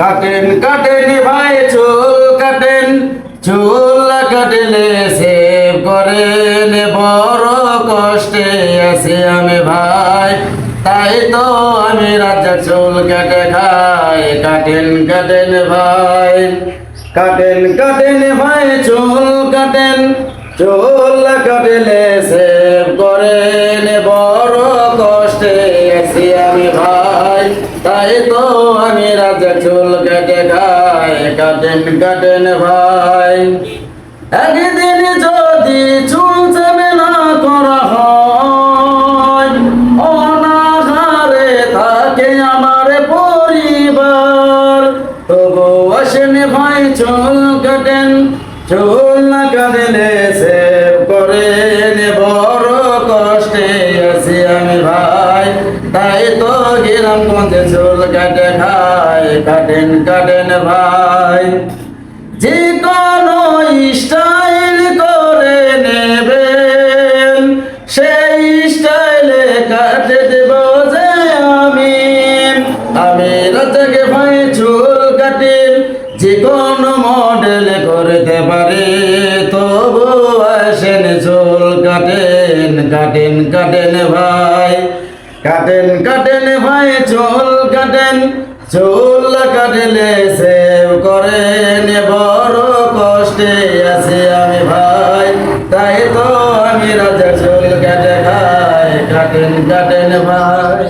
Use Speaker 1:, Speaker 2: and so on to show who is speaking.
Speaker 1: কাটেন কাটেন ভাই চুল কাটেন, চুল কাটলে সেভ করেন, বড় কষ্টে আছি আমি ভাই, তাই তো আমি রাজ্জাক চুল কেটে খাই। কাটেন কাটেন ভাই, কাটেন কাটেন ভাই চুল কাটেন, চুল কাটলে সেভ করেন, বড় কষ্টে আছি আমি ভাই, তাই তো আমি রাজ্জাক চুল কেটে খাই। কাটেন কাটেন ভাই, একদিন যদি চুল চেপে না করা হয়, অনাহারে থাকে আমার পরিবার, তবু আসেন ভাই চুল কাটেন, চুল না কাটলে সেভ করেন, বড় কষ্টে আছি আমি ভাই, তাই তো গ্রামগঞ্জে চুল কাটে খাই। কাটেন কাটেন ভাই, যে কোনো স্টাইল করে নেবেন, সেই স্টাইলে কাটে দেব যে আমি। আমি রাজ্জাক ভাই চুল কাটি, যে কোনো মডেল করতে পারি, তবু আসেন চুল কাটেন। কাটেন কাটেন ভাই, কাটেন কাটেন ভাই চুল কাটেন, চুল কাটলে সেভ করেন, বড় কষ্টে আছি আমি ভাই, তাই তো আমি রাজ্জাক চুল কেটে খাই। কাটেন কাটেন ভাই।